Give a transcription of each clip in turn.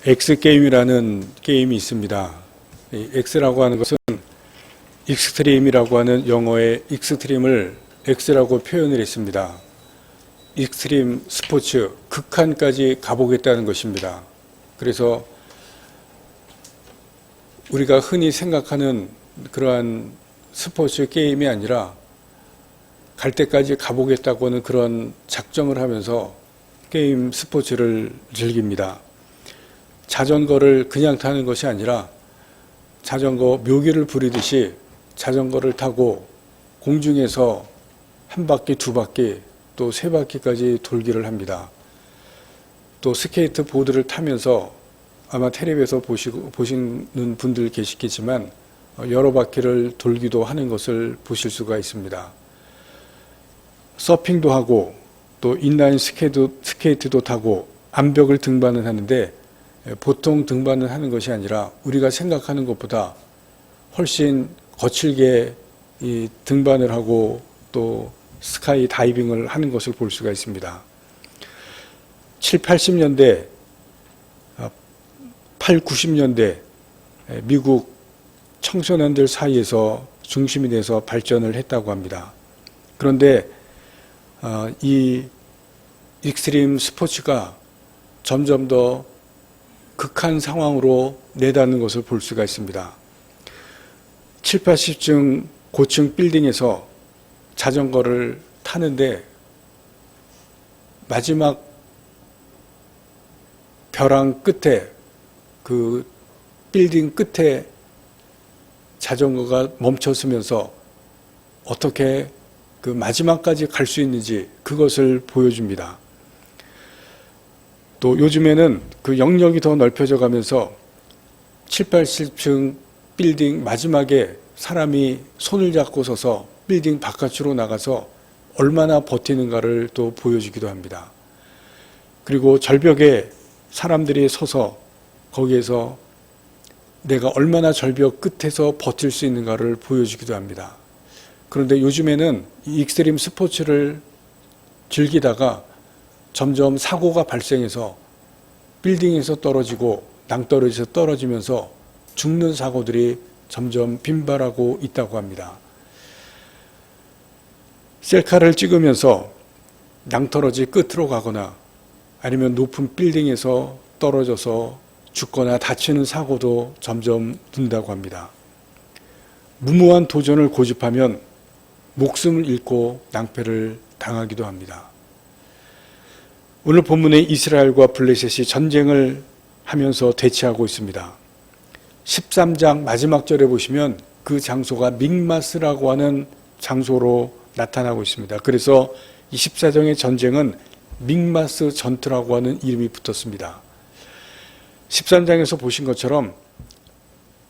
X게임이라는 게임이 있습니다. 이 X라고 하는 것은 익스트림이라고 하는 영어의 익스트림을 X라고 표현을 했습니다. 익스트림 스포츠, 극한까지 가보겠다는 것입니다. 그래서 우리가 흔히 생각하는 그러한 스포츠 게임이 아니라 갈 때까지 가보겠다고 하는 그런 작정을 하면서 게임 스포츠를 즐깁니다. 자전거를 그냥 타는 것이 아니라 자전거 묘기를 부리듯이 자전거를 타고 공중에서 한 바퀴, 두 바퀴, 또 세 바퀴까지 돌기를 합니다. 또 스케이트 보드를 타면서 아마 텔레비에서 보시는 분들 계시겠지만 여러 바퀴를 돌기도 하는 것을 보실 수가 있습니다. 서핑도 하고 또 인라인 스케이트도 타고 암벽을 등반을 하는데 보통 등반을 하는 것이 아니라 우리가 생각하는 것보다 훨씬 거칠게 이 등반을 하고 또 스카이 다이빙을 하는 것을 볼 수가 있습니다. 7, 80년대, 8, 90년대 미국 청소년들 사이에서 중심이 돼서 발전을 했다고 합니다. 그런데 이 익스트림 스포츠가 점점 더 극한 상황으로 내닫는 것을 볼 수가 있습니다. 7, 80층 고층 빌딩에서 자전거를 타는데 마지막 벼랑 끝에 그 빌딩 끝에 자전거가 멈춰서면서 어떻게 그 마지막까지 갈 수 있는지 그것을 보여줍니다. 또 요즘에는 그 영역이 더 넓혀져 가면서 7, 80층 빌딩 마지막에 사람이 손을 잡고 서서 빌딩 바깥으로 나가서 얼마나 버티는가를 또 보여주기도 합니다. 그리고 절벽에 사람들이 서서 거기에서 내가 얼마나 절벽 끝에서 버틸 수 있는가를 보여주기도 합니다. 그런데 요즘에는 이 익스트림 스포츠를 즐기다가 점점 사고가 발생해서 빌딩에서 떨어지고 낭떠러지에서 떨어지면서 죽는 사고들이 점점 빈발하고 있다고 합니다. 셀카를 찍으면서 낭떠러지 끝으로 가거나 아니면 높은 빌딩에서 떨어져서 죽거나 다치는 사고도 점점 는다고 합니다. 무모한 도전을 고집하면 목숨을 잃고 낭패를 당하기도 합니다. 오늘 본문의 이스라엘과 블레셋이 전쟁을 하면서 대치하고 있습니다. 13장 마지막 절에 보시면 그 장소가 믹마스라고 하는 장소로 나타나고 있습니다. 그래서 이 14장의 전쟁은 믹마스 전투라고 하는 이름이 붙었습니다. 13장에서 보신 것처럼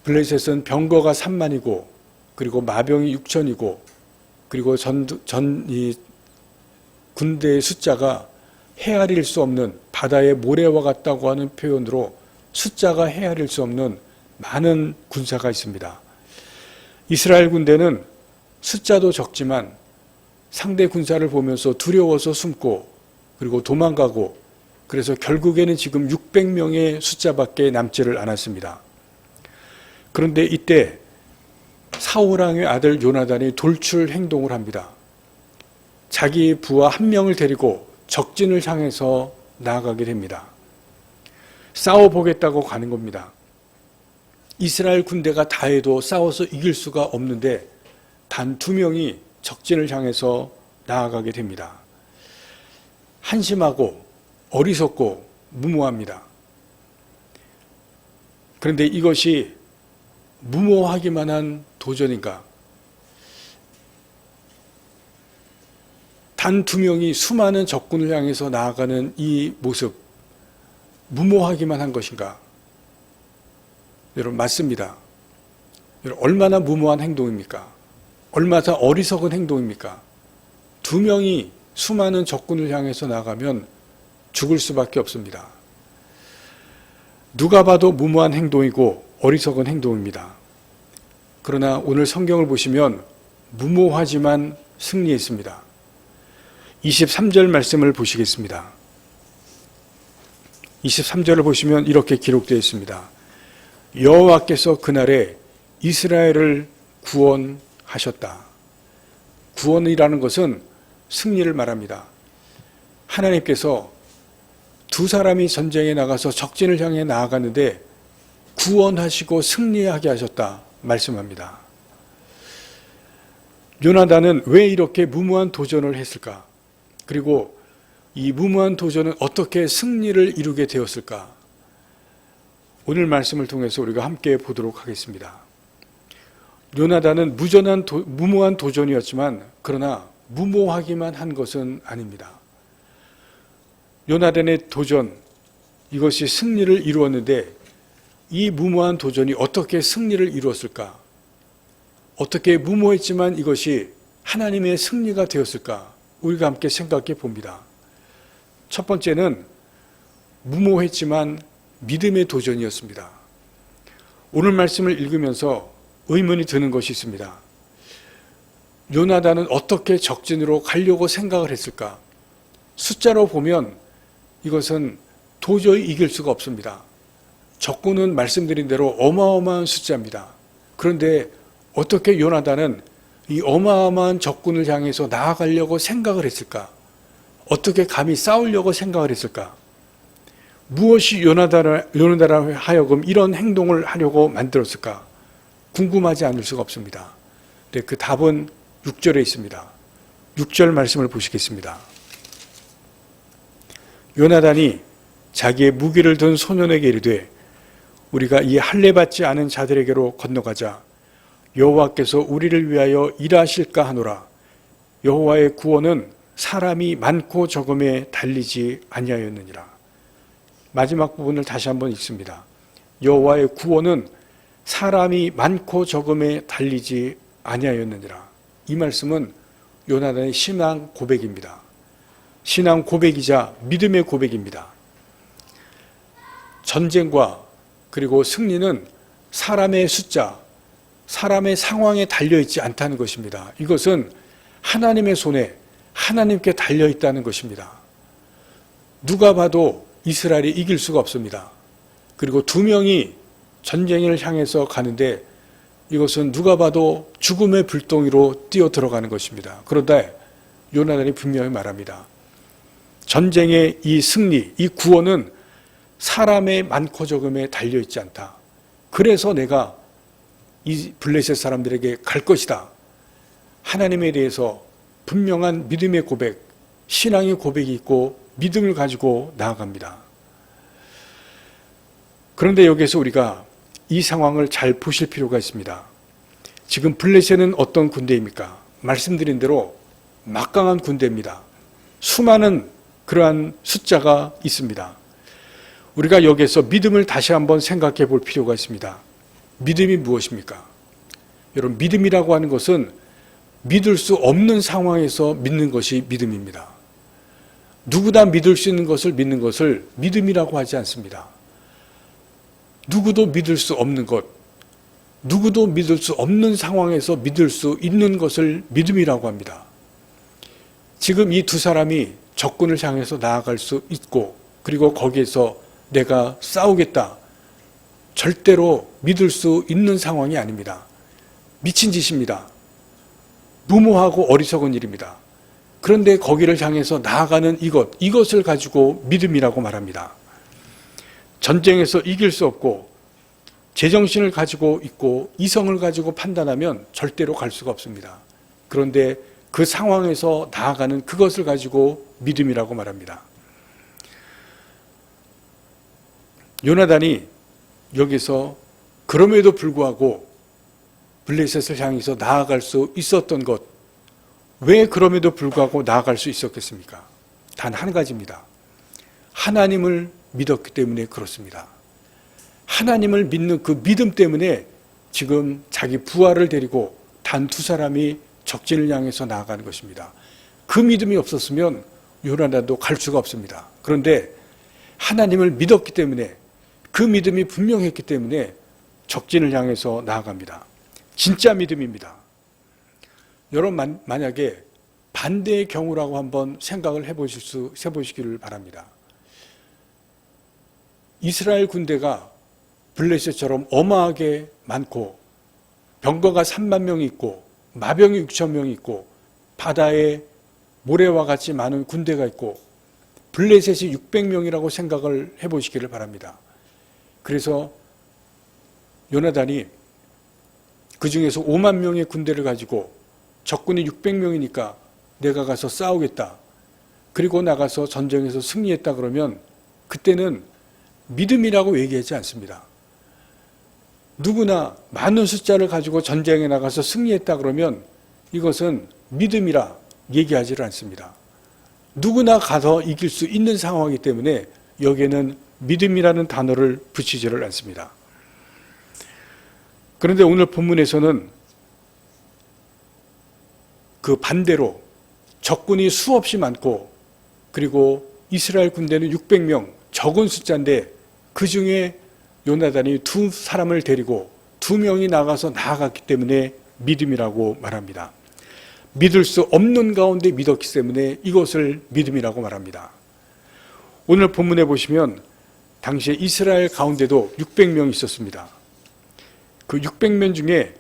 블레셋은 병거가 3만이고 그리고 마병이 6천이고 그리고 이 군대의 숫자가 헤아릴 수 없는 바다의 모래와 같다고 하는 표현으로 숫자가 헤아릴 수 없는 많은 군사가 있습니다. 이스라엘 군대는 숫자도 적지만 상대 군사를 보면서 두려워서 숨고 그리고 도망가고 그래서 결국에는 지금 600명의 숫자밖에 남지를 않았습니다. 그런데 이때 사울왕의 아들 요나단이 돌출 행동을 합니다. 자기 부하 한 명을 데리고 적진을 향해서 나아가게 됩니다. 싸워보겠다고 가는 겁니다. 이스라엘 군대가 다 해도 싸워서 이길 수가 없는데 단 2명이 적진을 향해서 나아가게 됩니다. 한심하고 어리석고 무모합니다. 그런데 이것이 무모하기만 한 도전인가? 단 2명이 수많은 적군을 향해서 나아가는 이 모습, 무모하기만 한 것인가? 여러분, 맞습니다. 여러분, 얼마나 무모한 행동입니까? 얼마나 어리석은 행동입니까? 2명이 수많은 적군을 향해서 나가면 죽을 수밖에 없습니다. 누가 봐도 무모한 행동이고 어리석은 행동입니다. 그러나 오늘 성경을 보시면 무모하지만 승리했습니다. 23절 말씀을 보시겠습니다. 23절을 보시면 이렇게 기록되어 있습니다. 여호와께서 그날에 이스라엘을 구원하셨다. 구원이라는 것은 승리를 말합니다. 하나님께서 두 사람이 전쟁에 나가서 적진을 향해 나아갔는데 구원하시고 승리하게 하셨다 말씀합니다. 요나단은 왜 이렇게 무모한 도전을 했을까? 그리고 이 무모한 도전은 어떻게 승리를 이루게 되었을까? 오늘 말씀을 통해서 우리가 함께 보도록 하겠습니다. 요나단은 무모한 도전이었지만 그러나 무모하기만 한 것은 아닙니다. 요나단의 도전, 이것이 승리를 이루었는데 이 무모한 도전이 어떻게 승리를 이루었을까? 어떻게 무모했지만 이것이 하나님의 승리가 되었을까? 우리가 함께 생각해 봅니다. 첫 번째는 무모했지만 믿음의 도전이었습니다. 오늘 말씀을 읽으면서 의문이 드는 것이 있습니다. 요나단은 어떻게 적진으로 가려고 생각을 했을까? 숫자로 보면 이것은 도저히 이길 수가 없습니다. 적군은 말씀드린 대로 어마어마한 숫자입니다. 그런데 어떻게 요나단은 이 어마어마한 적군을 향해서 나아가려고 생각을 했을까? 어떻게 감히 싸우려고 생각을 했을까? 무엇이 요나단을 하여금 이런 행동을 하려고 만들었을까? 궁금하지 않을 수가 없습니다. 네, 그 답은 6절에 있습니다. 6절 말씀을 보시겠습니다. 요나단이 자기의 무기를 든 소년에게 이르되 우리가 이 할례 받지 않은 자들에게로 건너가자. 여호와께서 우리를 위하여 일하실까 하노라. 여호와의 구원은 사람이 많고 적음에 달리지 아니하였느니라. 마지막 부분을 다시 한번 읽습니다. 여호와의 구원은 사람이 많고 적음에 달리지 아니하였느니라. 이 말씀은 요나단의 신앙 고백입니다. 신앙 고백이자 믿음의 고백입니다. 전쟁과 그리고 승리는 사람의 숫자, 사람의 상황에 달려있지 않다는 것입니다. 이것은 하나님의 손에 하나님께 달려있다는 것입니다. 누가 봐도 이스라엘이 이길 수가 없습니다. 그리고 두 명이 전쟁을 향해서 가는데 이것은 누가 봐도 죽음의 불덩이로 뛰어 들어가는 것입니다. 그런데 요나단이 분명히 말합니다. 전쟁의 이 승리, 이 구원은 사람의 많고 적음에 달려있지 않다. 그래서 내가 이 블레셋 사람들에게 갈 것이다. 하나님에 대해서 분명한 믿음의 고백, 신앙의 고백이 있고 믿음을 가지고 나아갑니다. 그런데 여기서 우리가 이 상황을 잘 보실 필요가 있습니다. 지금 블레셋은 어떤 군대입니까? 말씀드린 대로 막강한 군대입니다. 수많은 그러한 숫자가 있습니다. 우리가 여기서 믿음을 다시 한번 생각해 볼 필요가 있습니다. 믿음이 무엇입니까? 여러분, 믿음이라고 하는 것은 믿을 수 없는 상황에서 믿는 것이 믿음입니다. 누구나 믿을 수 있는 것을 믿는 것을 믿음이라고 하지 않습니다. 누구도 믿을 수 없는 것, 누구도 믿을 수 없는 상황에서 믿을 수 있는 것을 믿음이라고 합니다. 지금 이 두 사람이 적군을 향해서 나아갈 수 있고 그리고 거기에서 내가 싸우겠다. 절대로 믿을 수 있는 상황이 아닙니다. 미친 짓입니다. 무모하고 어리석은 일입니다. 그런데 거기를 향해서 나아가는 이것을 가지고 믿음이라고 말합니다. 전쟁에서 이길 수 없고 제정신을 가지고 있고 이성을 가지고 판단하면 절대로 갈 수가 없습니다. 그런데 그 상황에서 나아가는 그것을 가지고 믿음이라고 말합니다. 요나단이 여기서 그럼에도 불구하고 블레셋을 향해서 나아갈 수 있었던 것, 왜 그럼에도 불구하고 나아갈 수 있었겠습니까? 단 한 가지입니다. 하나님을 믿었기 때문에 그렇습니다. 하나님을 믿는 그 믿음 때문에 지금 자기 부하를 데리고 단 두 사람이 적진을 향해서 나아가는 것입니다. 그 믿음이 없었으면 요나단도 갈 수가 없습니다. 그런데 하나님을 믿었기 때문에 그 믿음이 분명했기 때문에 적진을 향해서 나아갑니다. 진짜 믿음입니다. 여러분, 만약에 반대의 경우라고 한번 생각을 해보시기를 바랍니다. 이스라엘 군대가 블레셋처럼 어마하게 많고 병거가 3만 명이 있고 마병이 6천 명이 있고 바다에 모래와 같이 많은 군대가 있고 블레셋이 600명이라고 생각을 해보시기를 바랍니다. 그래서 요나단이 그 중에서 5만 명의 군대를 가지고 적군이 600명이니까 내가 가서 싸우겠다. 그리고 나가서 전쟁에서 승리했다 그러면 그때는 믿음이라고 얘기하지 않습니다. 누구나 많은 숫자를 가지고 전쟁에 나가서 승리했다 그러면 이것은 믿음이라 얘기하지를 않습니다. 누구나 가서 이길 수 있는 상황이기 때문에 여기에는 믿음이라는 단어를 붙이지를 않습니다. 그런데 오늘 본문에서는 그 반대로 적군이 수없이 많고 그리고 이스라엘 군대는 600명 적은 숫자인데 그 중에 요나단이 두 사람을 데리고 2명이 나가서 나아갔기 때문에 믿음이라고 말합니다. 믿을 수 없는 가운데 믿었기 때문에 이것을 믿음이라고 말합니다. 오늘 본문에 보시면 당시에 이스라엘 가운데도 600명 있었습니다. 그 600명 중에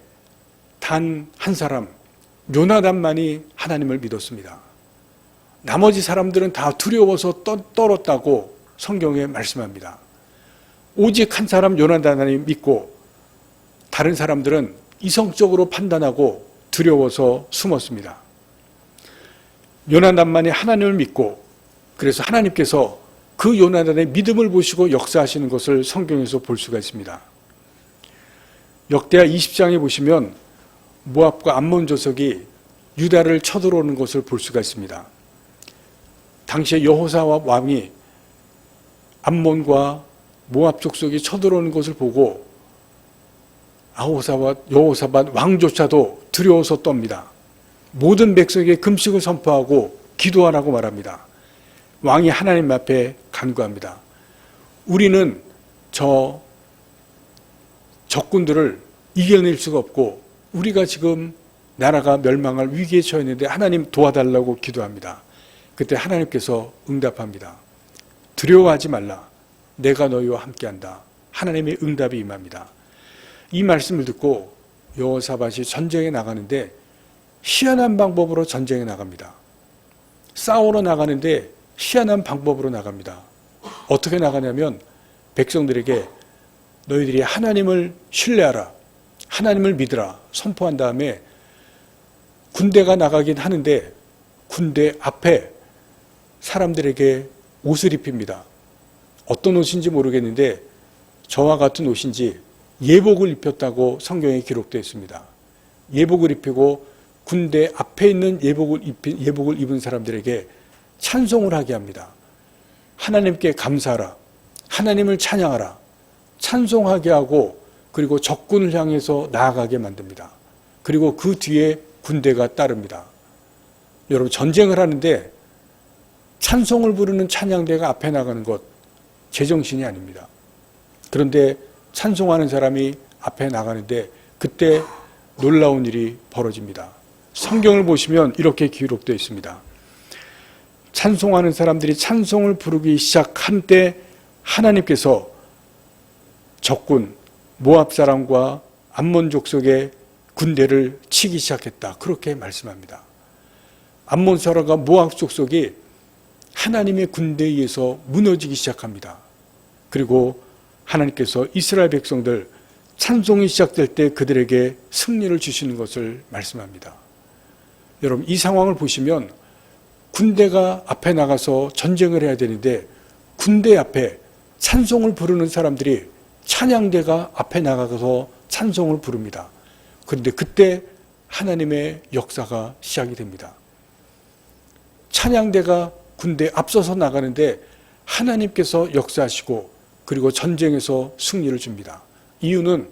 단 한 사람 요나단만이 하나님을 믿었습니다. 나머지 사람들은 다 두려워서 떨었다고 성경에 말씀합니다. 오직 한 사람 요나단이 믿고 다른 사람들은 이성적으로 판단하고 두려워서 숨었습니다. 요나단만이 하나님을 믿고 그래서 하나님께서 그 요나단의 믿음을 보시고 역사하시는 것을 성경에서 볼 수가 있습니다. 역대하 20장에 보시면 모압과 암몬 족속이 유다를 쳐들어오는 것을 볼 수가 있습니다. 당시에 여호사밧 왕이 암몬과 모압 족속이 쳐들어오는 것을 보고 여호사밧 왕조차도 두려워서 떱니다. 모든 백성에게 금식을 선포하고 기도하라고 말합니다. 왕이 하나님 앞에 간구합니다. 우리는 저 적군들을 이겨낼 수가 없고 우리가 지금 나라가 멸망할 위기에 처했는데 하나님 도와달라고 기도합니다. 그때 하나님께서 응답합니다. 두려워하지 말라. 내가 너희와 함께한다. 하나님의 응답이 임합니다. 이 말씀을 듣고 여호사밧이 전쟁에 나가는데 희한한 방법으로 전쟁에 나갑니다. 싸우러 나가는데 희한한 방법으로 나갑니다. 어떻게 나가냐면 백성들에게 너희들이 하나님을 신뢰하라. 하나님을 믿으라. 선포한 다음에 군대가 나가긴 하는데 군대 앞에 사람들에게 옷을 입힙니다. 어떤 옷인지 모르겠는데 저와 같은 옷인지 예복을 입혔다고 성경에 기록되어 있습니다. 예복을 입히고 군대 앞에 있는 예복을 입은 사람들에게 찬송을 하게 합니다. 하나님께 감사하라. 하나님을 찬양하라. 찬송하게 하고 그리고 적군을 향해서 나아가게 만듭니다. 그리고 그 뒤에 군대가 따릅니다. 여러분 전쟁을 하는데 찬송을 부르는 찬양대가 앞에 나가는 것 제정신이 아닙니다. 그런데 찬송하는 사람이 앞에 나가는데 그때 놀라운 일이 벌어집니다. 성경을 보시면 이렇게 기록되어 있습니다. 찬송하는 사람들이 찬송을 부르기 시작한 때 하나님께서 적군 모압 사람과 암몬 족속의 군대를 치기 시작했다. 그렇게 말씀합니다. 암몬 사람과 모압 족속이 하나님의 군대에 의해서 무너지기 시작합니다. 그리고 하나님께서 이스라엘 백성들 찬송이 시작될 때 그들에게 승리를 주시는 것을 말씀합니다. 여러분 이 상황을 보시면 군대가 앞에 나가서 전쟁을 해야 되는데 군대 앞에 찬송을 부르는 사람들이 찬양대가 앞에 나가서 찬송을 부릅니다. 그런데 그때 하나님의 역사가 시작이 됩니다. 찬양대가 군대에 앞서서 나가는데 하나님께서 역사하시고 그리고 전쟁에서 승리를 줍니다. 이유는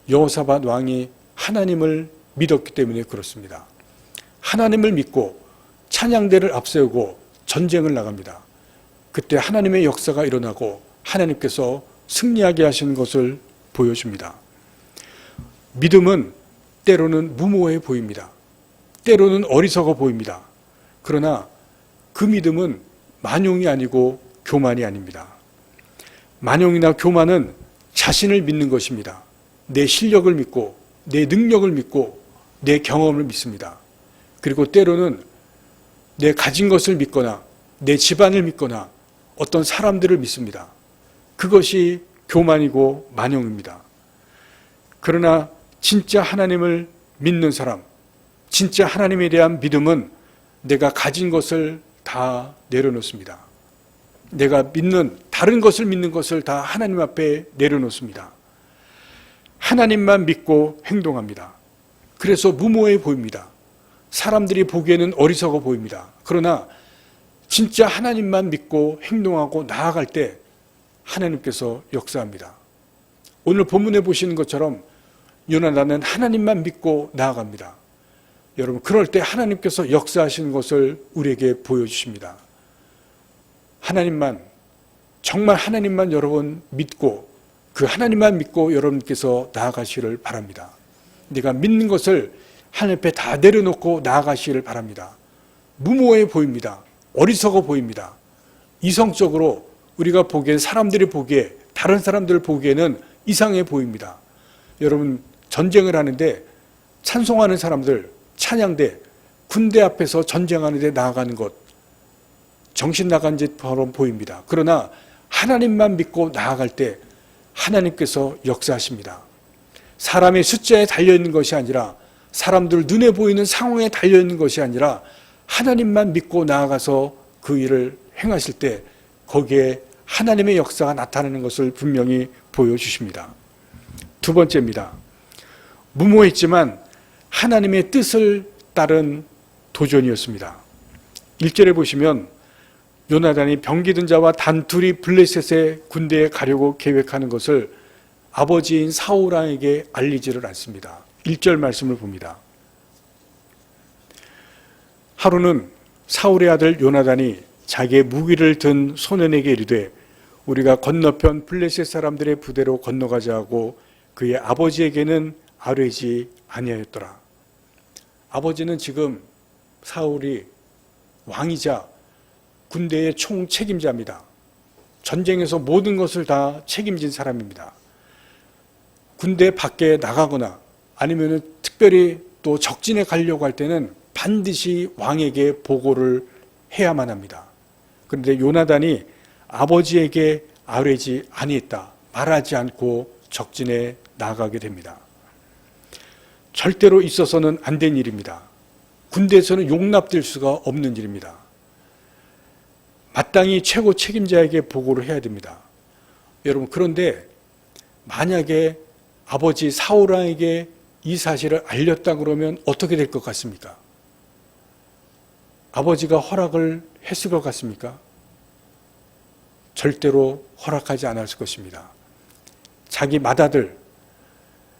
여호사밧 왕이 하나님을 믿었기 때문에 그렇습니다. 하나님을 믿고 찬양대를 앞세우고 전쟁을 나갑니다. 그때 하나님의 역사가 일어나고 하나님께서 승리하게 하시는 것을 보여줍니다. 믿음은 때로는 무모해 보입니다. 때로는 어리석어 보입니다. 그러나 그 믿음은 만용이 아니고 교만이 아닙니다. 만용이나 교만은 자신을 믿는 것입니다. 내 실력을 믿고 내 능력을 믿고 내 경험을 믿습니다. 그리고 때로는 내 가진 것을 믿거나 내 집안을 믿거나 어떤 사람들을 믿습니다. 그것이 교만이고 만용입니다. 그러나 진짜 하나님을 믿는 사람, 진짜 하나님에 대한 믿음은 내가 가진 것을 다 내려놓습니다. 내가 믿는 다른 것을 믿는 것을 다 하나님 앞에 내려놓습니다. 하나님만 믿고 행동합니다. 그래서 무모해 보입니다. 사람들이 보기에는 어리석어 보입니다. 그러나 진짜 하나님만 믿고 행동하고 나아갈 때 하나님께서 역사합니다. 오늘 본문에 보시는 것처럼 요나단은 하나님만 믿고 나아갑니다. 여러분, 그럴 때 하나님께서 역사하시는 것을 우리에게 보여주십니다. 하나님만, 정말 하나님만 여러분 믿고 그 하나님만 믿고 여러분께서 나아가시기를 바랍니다. 내가 믿는 것을 하나님 앞에 다 내려놓고 나아가시기를 바랍니다. 무모해 보입니다. 어리석어 보입니다. 이성적으로 우리가 보기에, 사람들이 보기에, 다른 사람들 보기에는 이상해 보입니다. 여러분, 전쟁을 하는데 찬송하는 사람들, 찬양대, 군대 앞에서 전쟁하는데 나아가는 것, 정신 나간 짓처럼 보입니다. 그러나 하나님만 믿고 나아갈 때 하나님께서 역사하십니다. 사람의 숫자에 달려있는 것이 아니라, 사람들 눈에 보이는 상황에 달려있는 것이 아니라 하나님만 믿고 나아가서 그 일을 행하실 때 거기에 하나님의 역사가 나타나는 것을 분명히 보여주십니다. 두 번째입니다. 무모했지만 하나님의 뜻을 따른 도전이었습니다. 1절에 보시면 요나단이 병기든 자와 단둘이 블레셋의 군대에 가려고 계획하는 것을 아버지인 사울 왕에게 알리지를 않습니다. 1절 말씀을 봅니다. 하루는 사울의 아들 요나단이 자기의 무기를 든 소년에게 이르되 우리가 건너편 블레셋 사람들의 부대로 건너가자 하고 그의 아버지에게는 아뢰지 아니하였더라. 아버지는 지금 사울이 왕이자 군대의 총 책임자입니다. 전쟁에서 모든 것을 다 책임진 사람입니다. 군대 밖에 나가거나 아니면 특별히 또 적진에 가려고 할 때는 반드시 왕에게 보고를 해야만 합니다. 그런데 요나단이 아버지에게 아뢰지 아니했다, 말하지 않고 적진에 나가게 됩니다. 절대로 있어서는 안 된 일입니다. 군대에서는 용납될 수가 없는 일입니다. 마땅히 최고 책임자에게 보고를 해야 됩니다. 여러분, 그런데 만약에 아버지 사울 왕에게 이 사실을 알렸다 그러면 어떻게 될 것 같습니까? 아버지가 허락을 했을 것 같습니까? 절대로 허락하지 않았을 것입니다. 자기 맏아들,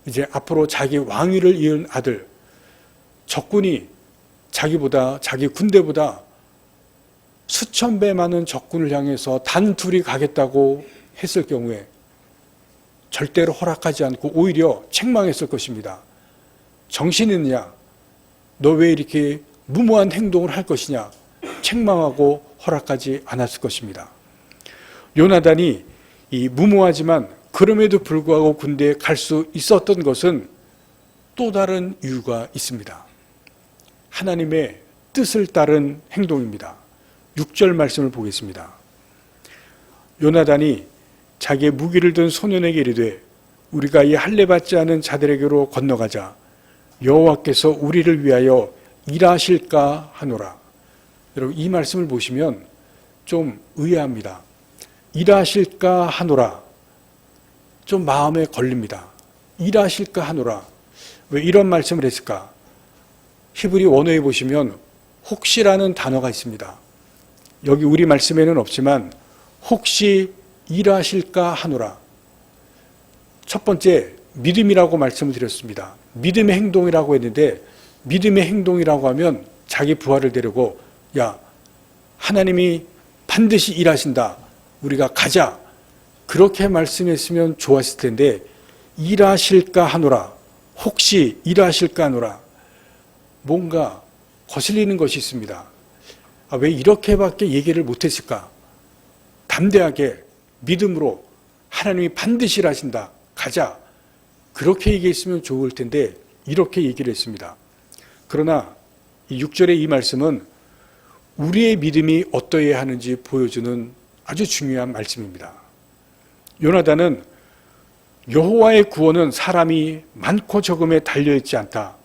이제 앞으로 자기 왕위를 이은 아들, 적군이 자기보다, 자기 군대보다 수천 배 많은 적군을 향해서 단둘이 가겠다고 했을 경우에 절대로 허락하지 않고 오히려 책망했을 것입니다. 정신 있느냐? 너 왜 이렇게 무모한 행동을 할 것이냐? 책망하고 허락하지 않았을 것입니다. 요나단이 이 무모하지만 그럼에도 불구하고 군대에 갈 수 있었던 것은 또 다른 이유가 있습니다. 하나님의 뜻을 따른 행동입니다. 6절 말씀을 보겠습니다. 요나단이 자기의 무기를 든 소년에게 이르되 우리가 이 할례 받지 않은 자들에게로 건너가자. 여호와께서 우리를 위하여 일하실까 하노라. 여러분, 이 말씀을 보시면 좀 의아합니다. 일하실까 하노라. 좀 마음에 걸립니다. 일하실까 하노라. 왜 이런 말씀을 했을까? 히브리 원어에 보시면 혹시라는 단어가 있습니다. 여기 우리 말씀에는 없지만 혹시 일하실까 하노라. 첫 번째, 믿음이라고 말씀을 드렸습니다. 믿음의 행동이라고 했는데 믿음의 행동이라고 하면 자기 부하를 데리고 야, 하나님이 반드시 일하신다. 우리가 가자. 그렇게 말씀했으면 좋았을 텐데 일하실까 하노라. 혹시 일하실까 하노라. 뭔가 거슬리는 것이 있습니다. 왜 이렇게밖에 얘기를 못했을까? 담대하게 믿음으로 하나님이 반드시 일하신다. 가자. 그렇게 얘기했으면 좋을 텐데 이렇게 얘기를 했습니다. 그러나 6절의 이 말씀은 우리의 믿음이 어떠해야 하는지 보여주는 아주 중요한 말씀입니다. 요나단은 여호와의 구원은 사람이 많고 적음에 달려있지 않다.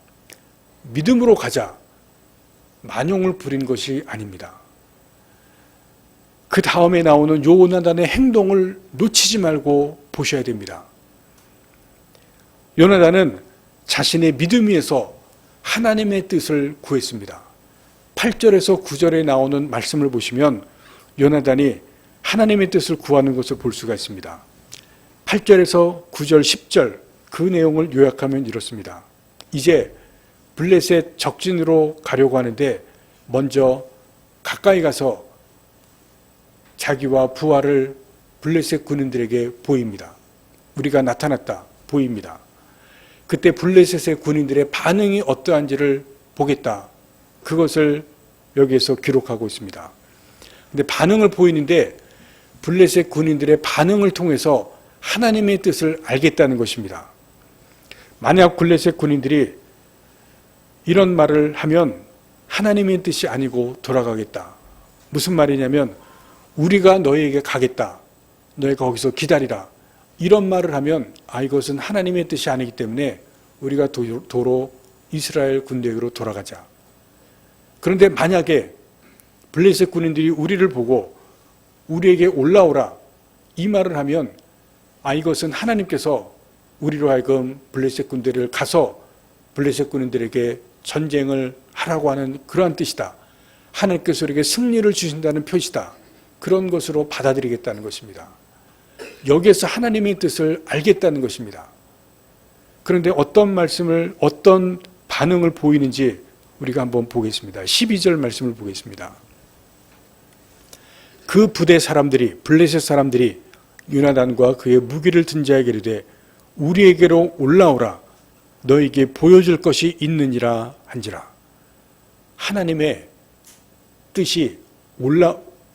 믿음으로 가자. 만용을 부린 것이 아닙니다. 그 다음에 나오는 요나단의 행동을 놓치지 말고 보셔야 됩니다. 요나단은 자신의 믿음 위에서 하나님의 뜻을 구했습니다. 8절에서 9절에 나오는 말씀을 보시면 요나단이 하나님의 뜻을 구하는 것을 볼 수가 있습니다. 8절에서 9절, 10절 그 내용을 요약하면 이렇습니다. 이제 블레셋 적진으로 가려고 하는데 먼저 가까이 가서 자기와 부하를 블레셋 군인들에게 보입니다. 우리가 나타났다. 보입니다. 그때 블레셋의 군인들의 반응이 어떠한지를 보겠다. 그것을 여기에서 기록하고 있습니다. 근데 반응을 보이는데 블레셋 군인들의 반응을 통해서 하나님의 뜻을 알겠다는 것입니다. 만약 블레셋 군인들이 이런 말을 하면 하나님의 뜻이 아니고 돌아가겠다. 무슨 말이냐면 우리가 너희에게 가겠다. 너희가 거기서 기다리라. 이런 말을 하면 이것은 하나님의 뜻이 아니기 때문에 우리가 도로 이스라엘 군대로 돌아가자. 그런데 만약에 블레셋 군인들이 우리를 보고 우리에게 올라오라 이 말을 하면 이것은 하나님께서 우리로 하여금 블레셋 군대를 가서 블레셋 군인들에게 전쟁을 하라고 하는 그러한 뜻이다. 하나님께서 우리에게 승리를 주신다는 표시다. 그런 것으로 받아들이겠다는 것입니다. 여기에서 하나님의 뜻을 알겠다는 것입니다. 그런데 어떤 말씀을, 어떤 반응을 보이는지 우리가 한번 보겠습니다. 12절 말씀을 보겠습니다. 그 부대 사람들이, 블레셋 사람들이 요나단과 그의 무기를 든 자에게 이르되 우리에게로 올라오라. 너에게 보여줄 것이 있느니라 한지라. 하나님의 뜻이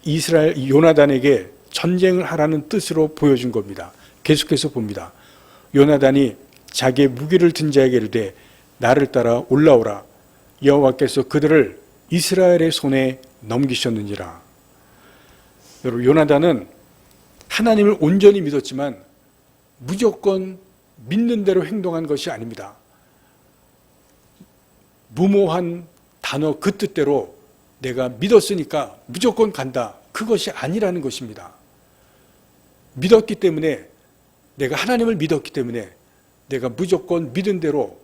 이스라엘 요나단에게 전쟁을 하라는 뜻으로 보여준 겁니다. 계속해서 봅니다. 요나단이 자기의 무기를 든 자에게 이르되 나를 따라 올라오라. 여호와께서 그들을 이스라엘의 손에 넘기셨느니라. 여러분, 요나단은 하나님을 온전히 믿었지만 무조건 믿는 대로 행동한 것이 아닙니다. 무모한 단어 그 뜻대로 내가 믿었으니까 무조건 간다. 그것이 아니라는 것입니다. 믿었기 때문에, 내가 하나님을 믿었기 때문에 내가 무조건 믿은 대로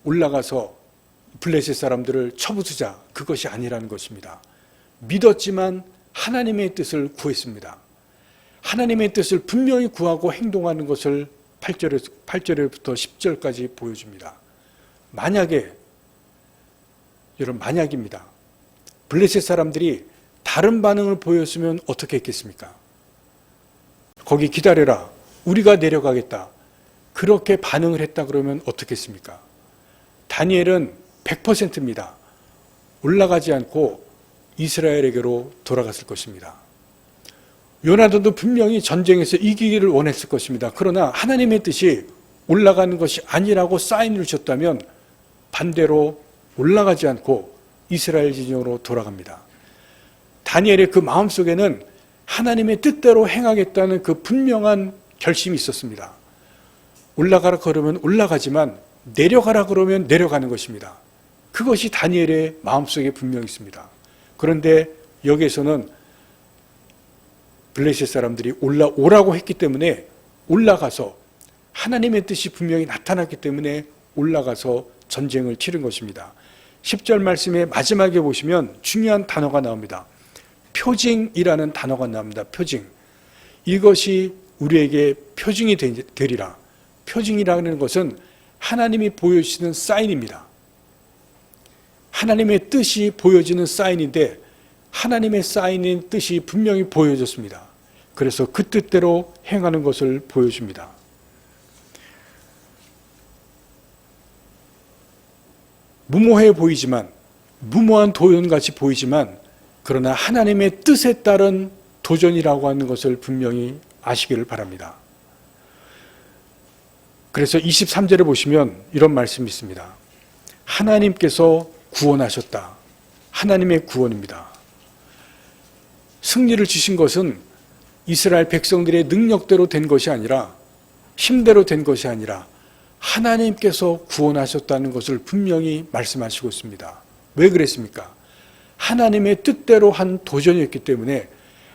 올라가서 블레셋 사람들을 쳐부수자. 그것이 아니라는 것입니다. 믿었지만 하나님의 뜻을 구했습니다. 하나님의 뜻을 분명히 구하고 행동하는 것을 8절부터 10절까지 보여줍니다. 만약에, 여러분, 만약입니다. 블레셋 사람들이 다른 반응을 보였으면 어떻게 했겠습니까? 거기 기다려라. 우리가 내려가겠다. 그렇게 반응을 했다 그러면 어떻게 했습니까? 다니엘은 100%입니다. 올라가지 않고 이스라엘에게로 돌아갔을 것입니다. 요나단도 분명히 전쟁에서 이기기를 원했을 것입니다. 그러나 하나님의 뜻이 올라가는 것이 아니라고 사인을 줬다면 반대로 올라가지 않고 이스라엘 진영으로 돌아갑니다. 다니엘의 그 마음속에는 하나님의 뜻대로 행하겠다는 그 분명한 결심이 있었습니다. 올라가라 그러면 올라가지만 내려가라 그러면 내려가는 것입니다. 그것이 다니엘의 마음속에 분명히 있습니다. 그런데 여기에서는 블레셋 사람들이 올라오라고 했기 때문에 올라가서 하나님의 뜻이 분명히 나타났기 때문에 올라가서 전쟁을 치른 것입니다. 10절 말씀의 마지막에 보시면 중요한 단어가 나옵니다. 표징이라는 단어가 나옵니다. 표징. 이것이 우리에게 표징이 되리라. 표징이라는 것은 하나님이 보여주시는 사인입니다. 하나님의 뜻이 보여지는 사인인데 하나님의 사인인 뜻이 분명히 보여졌습니다. 그래서 그 뜻대로 행하는 것을 보여줍니다. 무모해 보이지만, 무모한 도전같이 보이지만, 그러나 하나님의 뜻에 따른 도전이라고 하는 것을 분명히 아시기를 바랍니다. 그래서 23절에 보시면 이런 말씀이 있습니다. 하나님께서 구원하셨다. 하나님의 구원입니다. 승리를 주신 것은 이스라엘 백성들의 능력대로 된 것이 아니라, 힘대로 된 것이 아니라 하나님께서 구원하셨다는 것을 분명히 말씀하시고 있습니다. 왜 그랬습니까? 하나님의 뜻대로 한 도전이었기 때문에,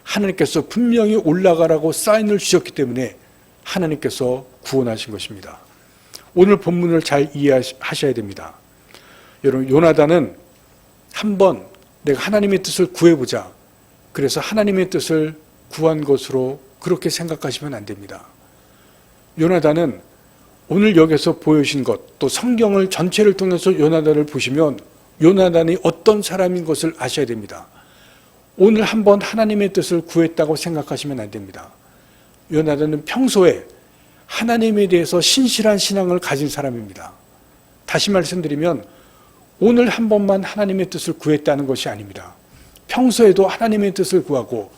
하나님께서 분명히 올라가라고 사인을 주셨기 때문에 하나님께서 구원하신 것입니다. 오늘 본문을 잘 이해하셔야 됩니다. 여러분, 요나단은 한번 내가 하나님의 뜻을 구해보자, 그래서 하나님의 뜻을 구한 것으로 그렇게 생각하시면 안 됩니다. 요나단은 오늘 여기서 보여주신 것, 또 성경을 전체를 통해서 요나단을 보시면 요나단이 어떤 사람인 것을 아셔야 됩니다. 오늘 한번 하나님의 뜻을 구했다고 생각하시면 안 됩니다. 요나단은 평소에 하나님에 대해서 신실한 신앙을 가진 사람입니다. 다시 말씀드리면 오늘 한 번만 하나님의 뜻을 구했다는 것이 아닙니다. 평소에도 하나님의 뜻을 구하고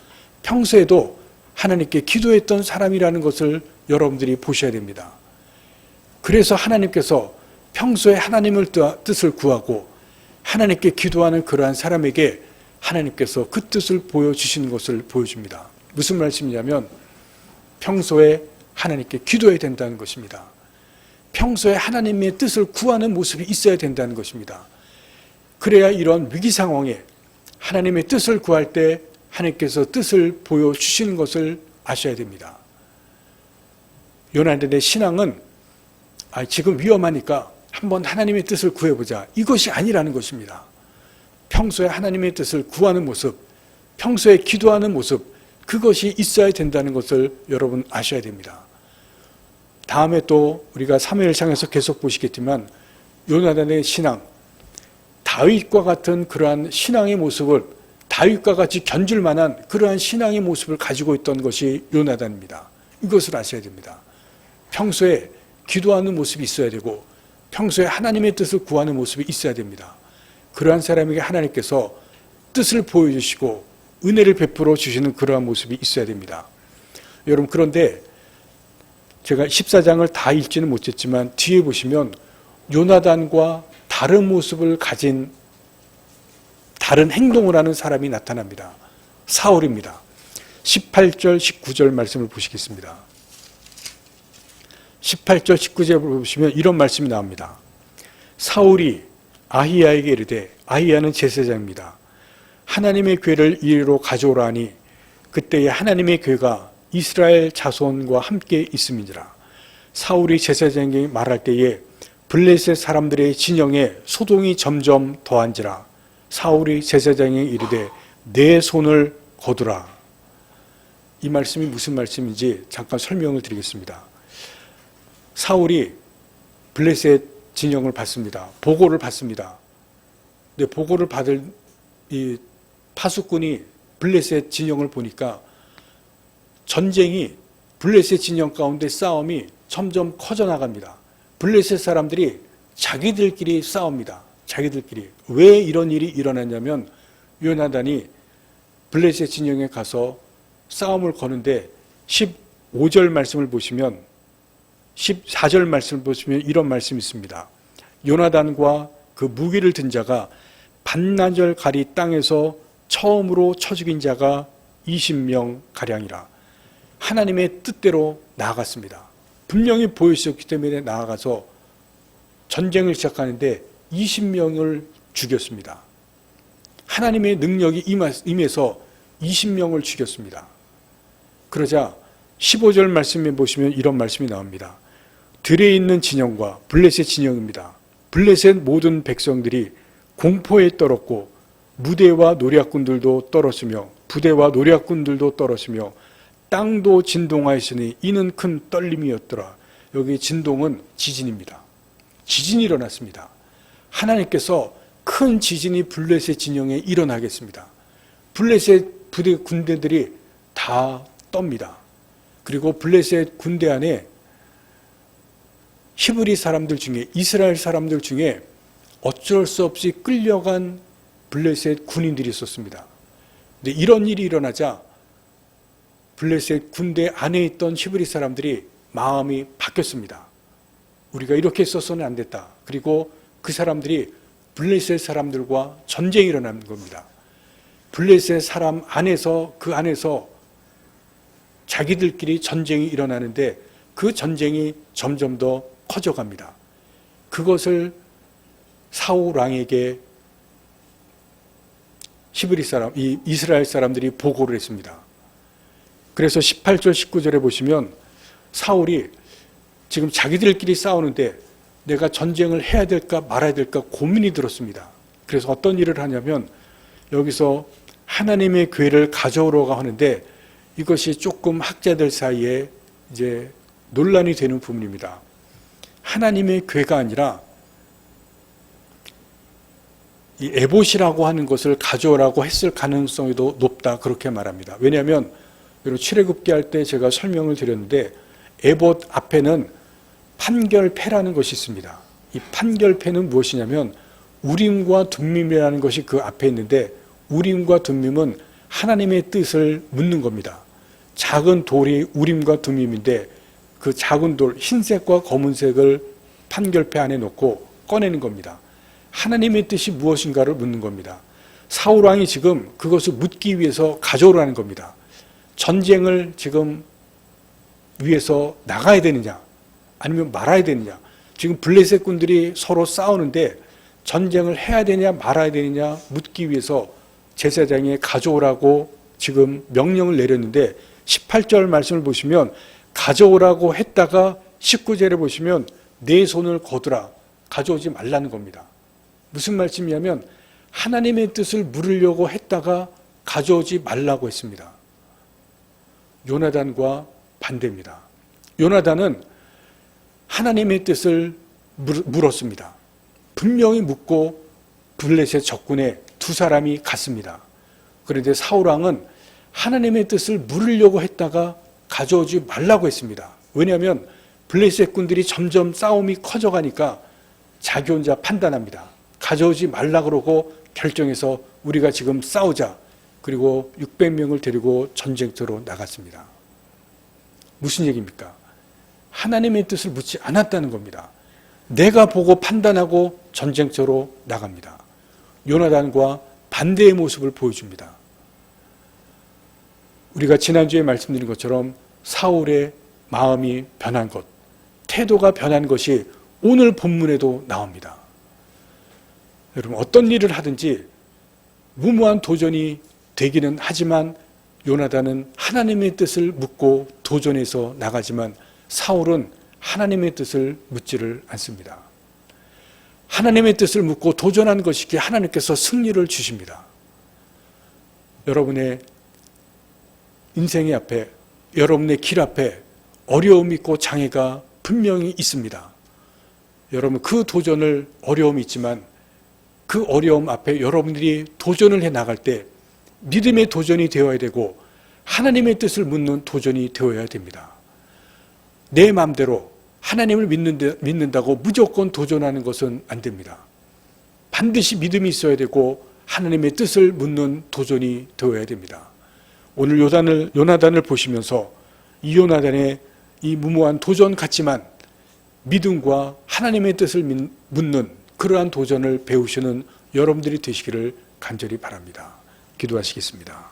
평소에도 하나님께 기도했던 사람이라는 것을 여러분들이 보셔야 됩니다. 그래서 하나님께서 평소에 하나님의 뜻을 구하고 하나님께 기도하는 그러한 사람에게 하나님께서 그 뜻을 보여주시는 것을 보여줍니다. 무슨 말씀이냐면 평소에 하나님께 기도해야 된다는 것입니다. 평소에 하나님의 뜻을 구하는 모습이 있어야 된다는 것입니다. 그래야 이런 위기 상황에 하나님의 뜻을 구할 때 하나님께서 뜻을 보여주시는 것을 아셔야 됩니다. 요나단의 신앙은 지금 위험하니까 한번 하나님의 뜻을 구해보자, 이것이 아니라는 것입니다. 평소에 하나님의 뜻을 구하는 모습, 평소에 기도하는 모습, 그것이 있어야 된다는 것을 여러분 아셔야 됩니다. 다음에 또 우리가 사무엘상에서 계속 보시겠지만 요나단의 신앙, 다윗과 같은 그러한 신앙의 모습을, 다윗과 같이 견줄 만한 그러한 신앙의 모습을 가지고 있던 것이 요나단입니다. 이것을 아셔야 됩니다. 평소에 기도하는 모습이 있어야 되고 평소에 하나님의 뜻을 구하는 모습이 있어야 됩니다. 그러한 사람에게 하나님께서 뜻을 보여주시고 은혜를 베풀어 주시는 그러한 모습이 있어야 됩니다. 여러분, 그런데 제가 14장을 다 읽지는 못했지만 뒤에 보시면 요나단과 다른 모습을 가진, 다른 행동을 하는 사람이 나타납니다. 사울입니다. 18절 19절 말씀을 보시겠습니다. 18절 19절을 보시면 이런 말씀이 나옵니다. 사울이 아히야에게 이르되, 아히야는 제사장입니다. 하나님의 궤를 이리로 가져오라 하니 그때에 하나님의 궤가 이스라엘 자손과 함께 있음이니라. 사울이 제사장에게 말할 때에 블레셋 사람들의 진영에 소동이 점점 더한지라. 사울이 제사장에게 이르되 내 손을 거두라. 이 말씀이 무슨 말씀인지 잠깐 설명을 드리겠습니다. 사울이 블레셋 진영을 받습니다. 보고를 받습니다. 근데 보고를 받을 이 파수꾼이 블레셋 진영을 보니까 전쟁이, 블레셋 진영 가운데 싸움이 점점 커져나갑니다. 블레셋 사람들이 자기들끼리 싸웁니다. 자기들끼리. 왜 이런 일이 일어났냐면 요나단이 블레셋 진영에 가서 싸움을 거는데 15절 말씀을 보시면, 14절 말씀을 보시면 이런 말씀이 있습니다. 요나단과 그 무기를 든 자가 반나절 가리 땅에서 처음으로 쳐 죽인 자가 20명 가량이라. 하나님의 뜻대로 나아갔습니다. 분명히 보여주셨기 때문에 나아가서 전쟁을 시작하는데 20명을 죽였습니다. 하나님의 능력이 임해서 20명을 죽였습니다. 그러자 15절 말씀에 보시면 이런 말씀이 나옵니다. 들에 있는 진영과 블레셋 진영입니다. 블레셋 모든 백성들이 공포에 떨었고 무대와 노략군들도 떨었으며 부대와 노략군들도 떨었으며 땅도 진동하였으니 이는 큰 떨림이었더라. 여기 진동은 지진입니다. 지진이 일어났습니다. 하나님께서 큰 지진이 블레셋 진영에 일어나겠습니다. 블레셋 부대 군대들이 다 떱니다. 그리고 블레셋 군대 안에 히브리 사람들 중에, 이스라엘 사람들 중에 어쩔 수 없이 끌려간 블레셋 군인들이 있었습니다. 근데 이런 일이 일어나자 블레셋 군대 안에 있던 히브리 사람들이 마음이 바뀌었습니다. 우리가 이렇게 써서는 안 됐다. 그리고 그 사람들이 블레셋 사람들과 전쟁이 일어나는 겁니다. 블레셋 사람 안에서 그 안에서 자기들끼리 전쟁이 일어나는데 그 전쟁이 점점 더 커져갑니다. 그것을 사울 왕에게 히브리 사람, 이 이스라엘 사람들이 보고를 했습니다. 그래서 18절, 19절에 보시면 사울이 지금 자기들끼리 싸우는데 내가 전쟁을 해야 될까 말아야 될까 고민이 들었습니다. 그래서 어떤 일을 하냐면 여기서 하나님의 궤를 가져오려고 하는데 이것이 조금 학자들 사이에 이제 논란이 되는 부분입니다. 하나님의 궤가 아니라 이 에봇이라고 하는 것을 가져오라고 했을 가능성이 더 높다 그렇게 말합니다. 왜냐하면 여러분 출애굽기 할 때 제가 설명을 드렸는데 에봇 앞에는 판결패라는 것이 있습니다. 이 판결패는 무엇이냐면 우림과 둠밈이라는 것이 그 앞에 있는데 우림과 둠밈은 하나님의 뜻을 묻는 겁니다. 작은 돌이 우림과 둠밈인데 그 작은 돌 흰색과 검은색을 판결패 안에 놓고 꺼내는 겁니다. 하나님의 뜻이 무엇인가를 묻는 겁니다. 사울 왕이 지금 그것을 묻기 위해서 가져오라는 겁니다. 전쟁을 지금 위해서 나가야 되느냐 아니면 말아야 되느냐. 지금 블레셋 군들이 서로 싸우는데 전쟁을 해야 되냐 말아야 되느냐 묻기 위해서 제사장에 가져오라고 지금 명령을 내렸는데 18절 말씀을 보시면 가져오라고 했다가 19절에 보시면 내 손을 거두라 가져오지 말라는 겁니다. 무슨 말씀이냐면 하나님의 뜻을 물으려고 했다가 가져오지 말라고 했습니다. 요나단과 반대입니다. 요나단은 하나님의 뜻을 물었습니다. 분명히 묻고 블레셋 적군에 두 사람이 갔습니다. 그런데 사울왕은 하나님의 뜻을 물으려고 했다가 가져오지 말라고 했습니다. 왜냐하면 블레셋 군들이 점점 싸움이 커져가니까 자기 혼자 판단합니다. 가져오지 말라 그러고 결정해서 우리가 지금 싸우자. 그리고 600명을 데리고 전쟁터로 나갔습니다. 무슨 얘기입니까? 하나님의 뜻을 묻지 않았다는 겁니다. 내가 보고 판단하고 전쟁터로 나갑니다. 요나단과 반대의 모습을 보여줍니다. 우리가 지난주에 말씀드린 것처럼 사울의 마음이 변한 것, 태도가 변한 것이 오늘 본문에도 나옵니다. 여러분 어떤 일을 하든지 무모한 도전이 되기는 하지만 요나단은 하나님의 뜻을 묻고 도전해서 나가지만 사울은 하나님의 뜻을 묻지를 않습니다. 하나님의 뜻을 묻고 도전한 것이기에 하나님께서 승리를 주십니다. 여러분의 인생의 앞에, 여러분의 길 앞에 어려움이 있고 장애가 분명히 있습니다. 여러분 그 도전을 어려움이 있지만 그 어려움 앞에 여러분들이 도전을 해 나갈 때 믿음의 도전이 되어야 되고 하나님의 뜻을 묻는 도전이 되어야 됩니다. 내 마음대로 하나님을 믿는다고 무조건 도전하는 것은 안 됩니다. 반드시 믿음이 있어야 되고 하나님의 뜻을 묻는 도전이 되어야 됩니다. 오늘 요나단을 보시면서 이 요나단의 이 무모한 도전 같지만 믿음과 하나님의 뜻을 묻는 그러한 도전을 배우시는 여러분들이 되시기를 간절히 바랍니다. 기도하시겠습니다.